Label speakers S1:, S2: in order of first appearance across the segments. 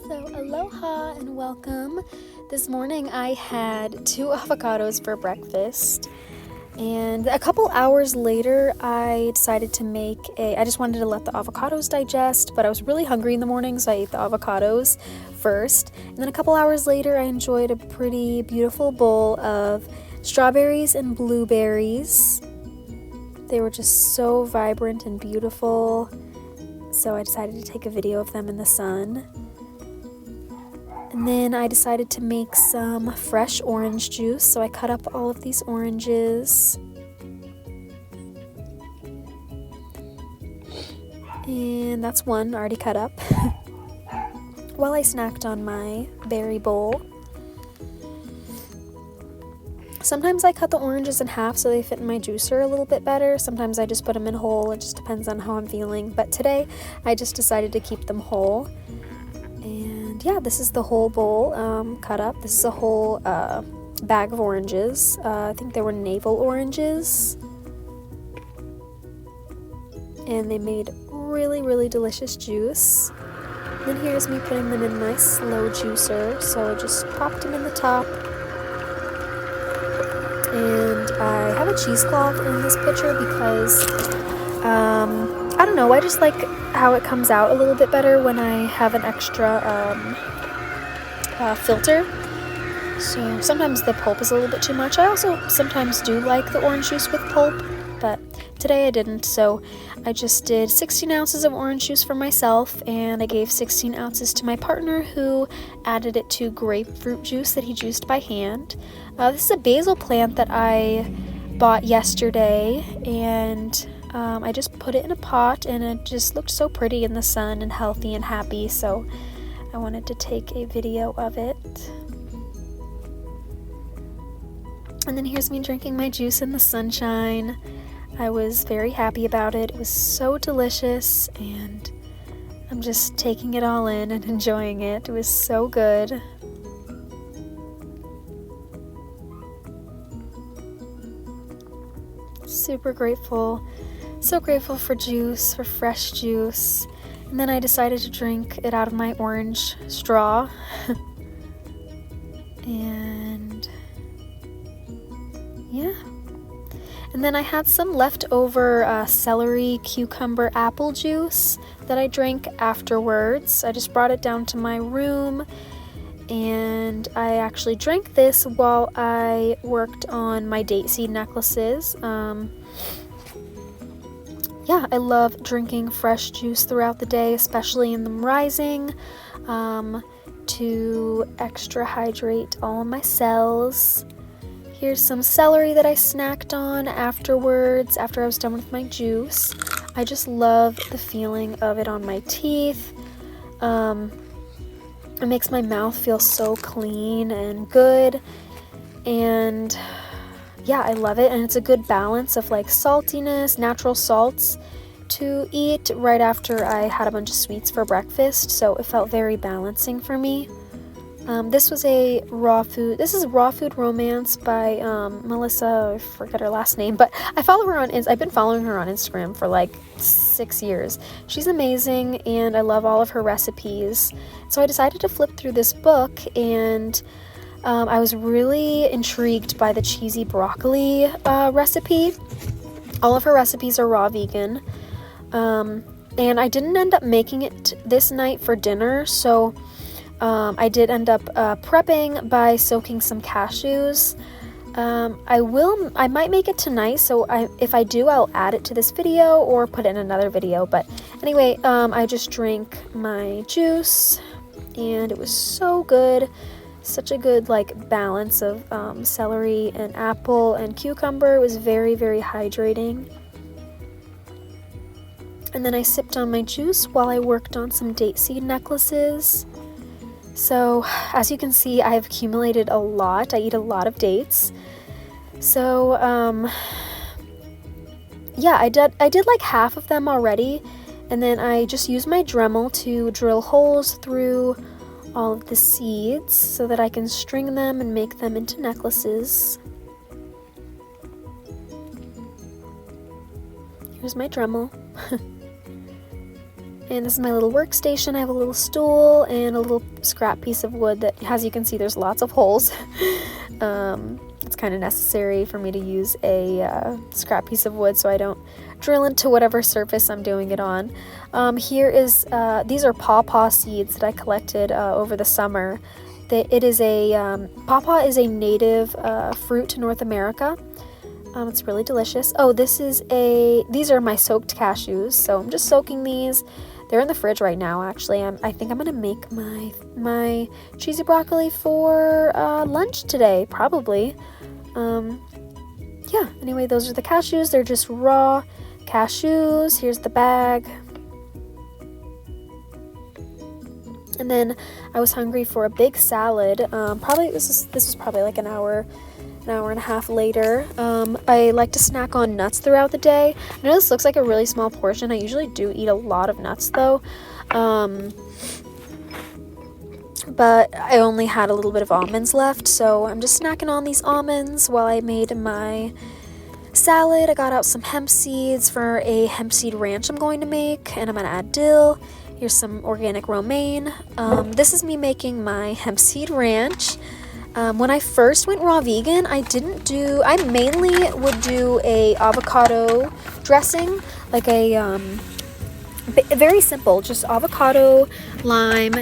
S1: So aloha and welcome. This morning I had 2 avocados for breakfast, and a couple hours later I decided to I just wanted to let the avocados digest, but I was really hungry in the morning, so I ate the avocados first. And then a couple hours later I enjoyed a pretty beautiful bowl of strawberries and blueberries. They were just so vibrant and beautiful, so I decided to take a video of them in the sun. And then I decided to make some fresh orange juice, so I cut up all of these oranges. And that's one already cut up. While I snacked on my berry bowl. Sometimes I cut the oranges in half so they fit in my juicer a little bit better. Sometimes I just put them in whole. It just depends on how I'm feeling. But today I just decided to keep them whole. And yeah, this is the whole bowl cut up. This is a whole bag of oranges. I think they were navel oranges. And they made really, really delicious juice. Then here's me putting them in my slow juicer. So I just popped them in the top. And I have a cheesecloth in this pitcher because, I don't know, I just like how it comes out a little bit better when I have an extra filter. So sometimes the pulp is a little bit too much. I also sometimes do like the orange juice with pulp, but today I didn't. So I just did 16 ounces of orange juice for myself, and I gave 16 ounces to my partner, who added it to grapefruit juice that he juiced by hand. This is a basil plant that I bought yesterday, and I just put it in a pot, and it just looked so pretty in the sun and healthy and happy, so I wanted to take a video of it. And then here's me drinking my juice in the sunshine. I was very happy about it. It was so delicious, and I'm just taking it all in and enjoying it. It was so good. Super grateful. So grateful for juice, for fresh juice. And then I decided to drink it out of my orange straw. And yeah. And then I had some leftover celery, cucumber, apple juice that I drank afterwards. I just brought it down to my room, and I actually drank this while I worked on my date seed necklaces. Yeah, I love drinking fresh juice throughout the day, especially in the rising, to extra hydrate all of my cells. Here's some celery that I snacked on afterwards, after I was done with my juice. I just love the feeling of it on my teeth. It makes my mouth feel so clean and good. And yeah, I love it. And it's a good balance of like saltiness, natural salts to eat right after I had a bunch of sweets for breakfast. So it felt very balancing for me. This was a raw food. This is Raw Food Romance by Melissa. I forget her last name, but I've been following her on Instagram for like 6 years. She's amazing, and I love all of her recipes. So I decided to flip through this book, and I was really intrigued by the cheesy broccoli recipe. All of her recipes are raw vegan, and I didn't end up making it this night for dinner, so I did end up prepping by soaking some cashews. I might make it tonight, so if I do, I'll add it to this video or put it in another video. But anyway, I just drank my juice, and it was so good. Such a good like balance of celery and apple and cucumber. It was very, very hydrating. And then I sipped on my juice while I worked on some date seed necklaces. So as you can see, I've accumulated a lot. I eat a lot of dates. So yeah, I did like half of them already, and then I just used my Dremel to drill holes through all of the seeds so that I can string them and make them into necklaces. Here's my Dremel. And this is my little workstation. I have a little stool and a little scrap piece of wood that, as you can see, there's lots of holes. It's kind of necessary for me to use a scrap piece of wood so I don't drill into whatever surface I'm doing it on. Here is, these are pawpaw seeds that I collected over the summer. Pawpaw is a native fruit to North America. It's really delicious. Oh, these are my soaked cashews. So I'm just soaking these. They're in the fridge right now, actually. I think I'm gonna make my cheesy broccoli for lunch today, probably. Yeah, anyway, those are the cashews. They're just raw cashews. Here's the bag. And then I was hungry for a big salad. This was probably like an hour and a half later. I like to snack on nuts throughout the day. I know this looks like a really small portion. I usually do eat a lot of nuts though. But I only had a little bit of almonds left, so I'm just snacking on these almonds while I made my salad. I got out some hemp seeds for a hemp seed ranch I'm going to make, and I'm going to add dill. Here's some organic romaine. This is me making my hemp seed ranch. When I first went raw vegan, I mainly would do a avocado dressing, like a very simple, just avocado, lime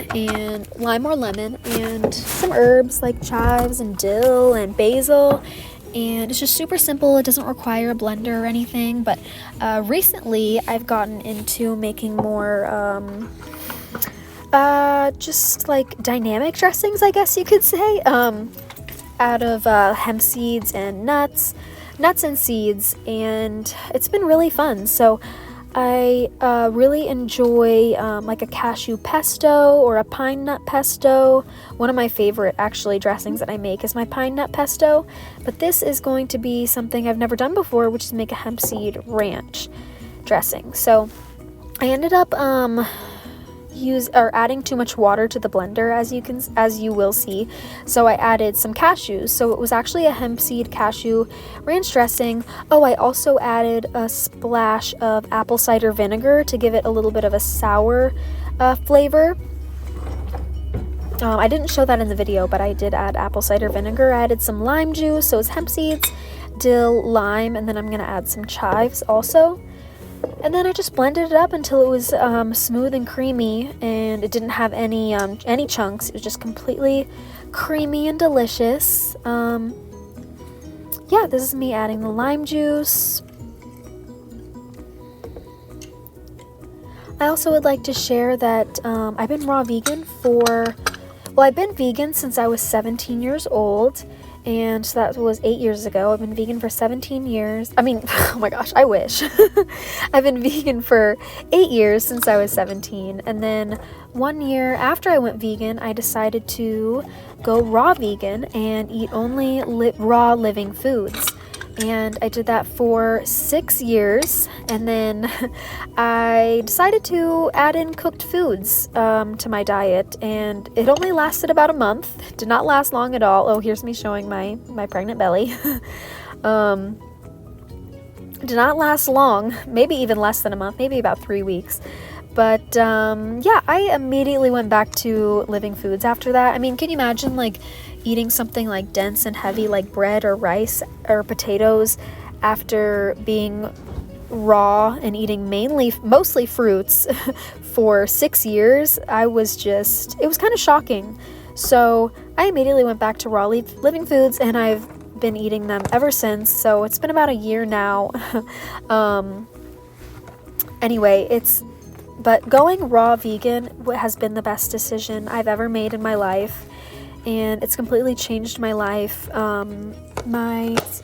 S1: or lemon, and some herbs like chives and dill and basil. And it's just super simple. It doesn't require a blender or anything. But recently, I've gotten into making more just like dynamic dressings, I guess you could say, out of hemp seeds and nuts and seeds, and it's been really fun. So I really enjoy like a cashew pesto or a pine nut pesto. One of my favorite actually dressings that I make is my pine nut pesto, but this is going to be something I've never done before, which is make a hemp seed ranch dressing. So I ended up adding too much water to the blender, as you will see. So I added some cashews. So it was actually a hemp seed cashew ranch dressing. Oh, I also added a splash of apple cider vinegar to give it a little bit of a sour flavor. I didn't show that in the video, but I did add apple cider vinegar. I added some lime juice, so it's hemp seeds, dill, lime, and then I'm gonna add some chives also. And then I just blended it up until it was smooth and creamy, and it didn't have any chunks. It was just completely creamy and delicious. Yeah, this is me adding the lime juice. I also would like to share that I've been raw vegan I've been vegan since I was 17 years old. And so that was 8 years ago. I've been vegan for 17 years. I mean, oh my gosh, I wish. I've been vegan for 8 years since I was 17. And then 1 year after I went vegan, I decided to go raw vegan and eat only raw living foods. And I did that for 6 years, and then I decided to add in cooked foods to my diet, and it only lasted about a month. It did not last long at all. Oh, here's me showing my pregnant belly. Did not last long, maybe even less than a month, maybe about 3 weeks. But yeah, I immediately went back to living foods after that. I mean, can you imagine like eating something like dense and heavy like bread or rice or potatoes after being raw and eating mostly fruits for 6 years? It was kind of shocking. So I immediately went back to raw living foods, and I've been eating them ever since. So it's been about a year now. Anyway, but going raw vegan has been the best decision I've ever made in my life, and it's completely changed my life.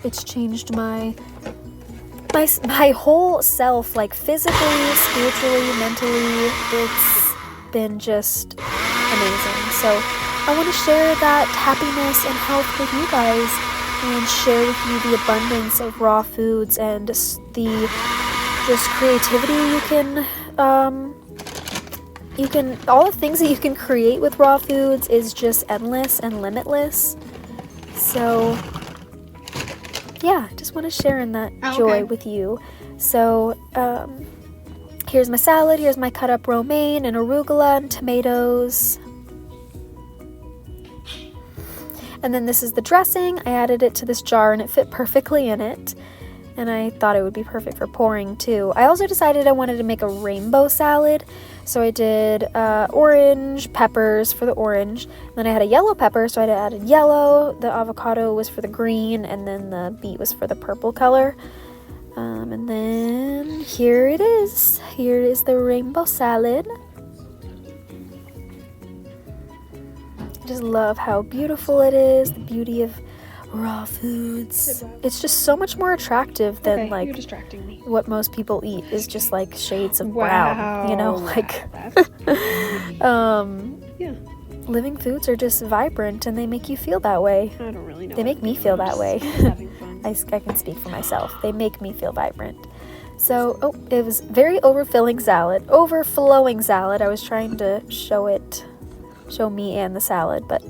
S1: It's changed my whole self, like physically, spiritually, mentally. It's been just amazing. So I want to share that happiness and health with you guys, and share with you the abundance of raw foods and the creativity all the things that you can create with raw foods is just endless and limitless. So yeah, just want to share in that joy with you. So Here's my salad. Here's my cut up romaine and arugula and tomatoes. And then this is the dressing. I added it to this jar and it fit perfectly in it. And I thought it would be perfect for pouring too. I also decided I wanted to make a rainbow salad. So I did orange peppers for the orange. Then I had a yellow pepper, so I added yellow. The avocado was for the green, and then the beet was for the purple color. And then here it is. Here is the rainbow salad. I just love how beautiful it is. The beauty of raw foods. It's just so much more attractive than like
S2: you're distracting me.
S1: What most people eat is just like shades of brown, you know, like
S2: yeah.
S1: Living foods are just vibrant and they make you feel that way.
S2: I don't really know.
S1: They make me feel that way.
S2: Having fun.
S1: I can speak for myself. They make me feel vibrant. So, it was very overflowing salad. I was trying to show me and the salad, but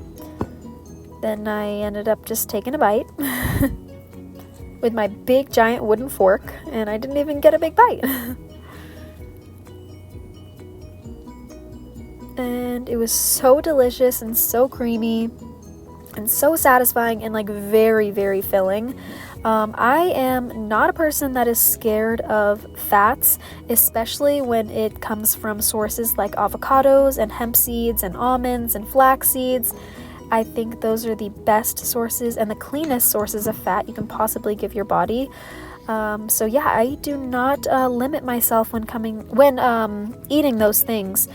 S1: then I ended up just taking a bite with my big giant wooden fork, and I didn't even get a big bite. And it was so delicious and so creamy and so satisfying and like very, very filling. I am not a person that is scared of fats, especially when it comes from sources like avocados and hemp seeds and almonds and flax seeds. I think those are the best sources and the cleanest sources of fat you can possibly give your body. So yeah, I do not limit myself when eating those things,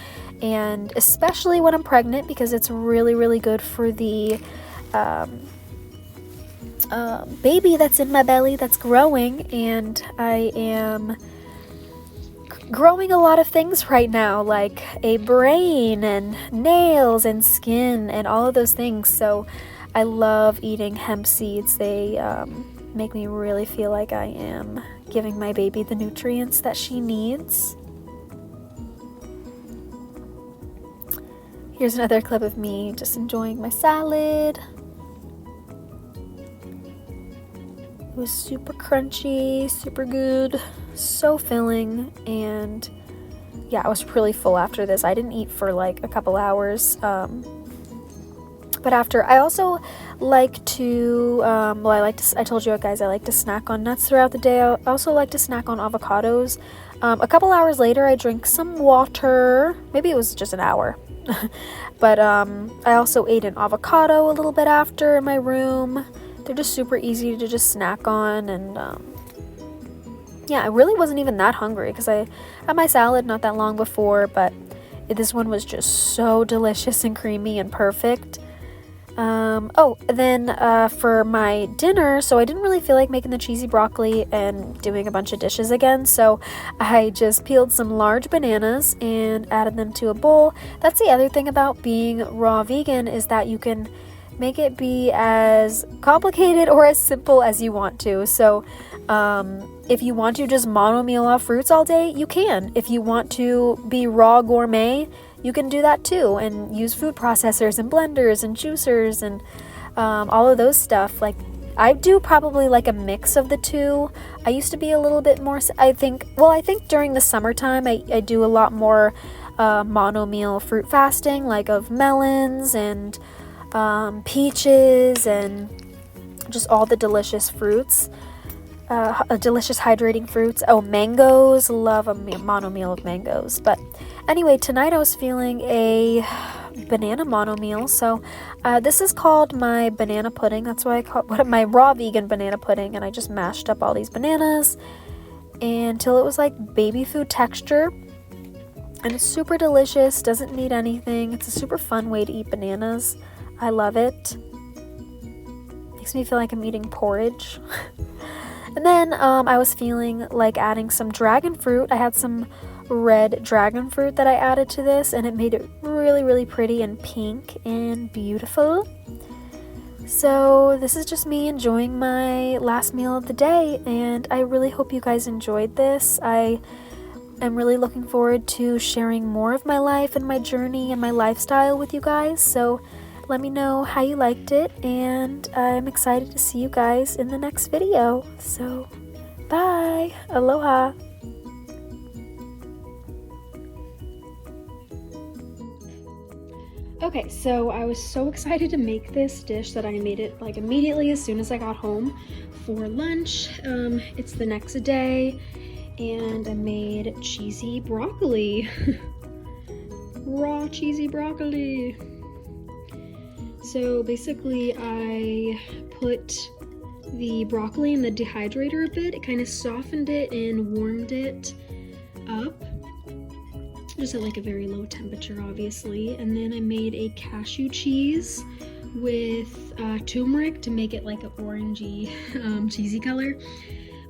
S1: and especially when I'm pregnant, because it's really, really good for the baby that's in my belly that's growing, and I am growing a lot of things right now, like a brain and nails and skin and all of those things. So I love eating hemp seeds. They make me really feel like I am giving my baby the nutrients that she needs. Here's another clip of me just enjoying my salad. It was super crunchy, super good, so filling, and yeah, I was really full after this. I didn't eat for like a couple hours, but after, I also like to, I told you guys I like to snack on nuts throughout the day. I also like to snack on avocados. A couple hours later, I drink some water. Maybe it was just an hour. But I also ate an avocado a little bit after in my room. They're just super easy to just snack on, and yeah, I really wasn't even that hungry because I had my salad not that long before, but this one was just so delicious and creamy and perfect. Then for my dinner, so I didn't really feel like making the cheesy broccoli and doing a bunch of dishes again, so I just peeled some large bananas and added them to a bowl. That's the other thing about being raw vegan, is that you can make it be as complicated or as simple as you want to. So if you want to just mono meal off fruits all day, you can. If you want to be raw gourmet, you can do that too, and use food processors and blenders and juicers and all of those stuff. Like, I do probably like a mix of the two. I used to be a little bit more, I think during the summertime I do a lot more mono meal fruit fasting, like of melons and peaches and just all the delicious fruits, delicious hydrating fruits. Mangoes, love a mono meal of mangoes. But anyway, tonight I was feeling a banana mono meal, so this is called my banana pudding. That's why I call it my raw vegan banana pudding, and I just mashed up all these bananas until it was like baby food texture, and it's super delicious, doesn't need anything. It's a super fun way to eat bananas. I love it. Makes me feel like I'm eating porridge. And then I was feeling like adding some dragon fruit. I had some red dragon fruit that I added to this, and it made it really, really pretty and pink and beautiful. So this is just me enjoying my last meal of the day, and I really hope you guys enjoyed this. I am really looking forward to sharing more of my life and my journey and my lifestyle with you guys. So let me know how you liked it, and I'm excited to see you guys in the next video. So, bye! Aloha! Okay, so I was so excited to make this dish that I made it like immediately as soon as I got home for lunch. It's the next day, and I made cheesy broccoli. Raw cheesy broccoli. So basically I put the broccoli in the dehydrator a bit. It kind of softened it and warmed it up. Just at like a very low temperature, obviously. And then I made a cashew cheese with turmeric to make it like an orangey, cheesy color.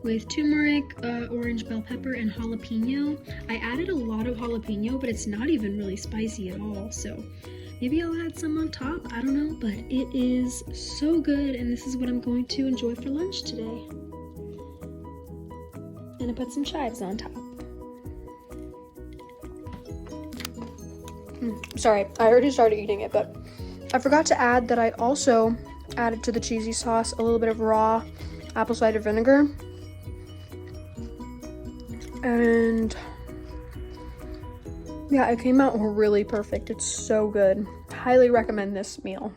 S1: With turmeric, orange bell pepper, and jalapeno. I added a lot of jalapeno, but it's not even really spicy at all. So maybe I'll add some on top. I don't know, but it is so good. And this is what I'm going to enjoy for lunch today. And I put some chives on top. Sorry, I already started eating it, but I forgot to add that I also added to the cheesy sauce a little bit of raw apple cider vinegar. And yeah, it came out really perfect. It's so good. Highly recommend this meal.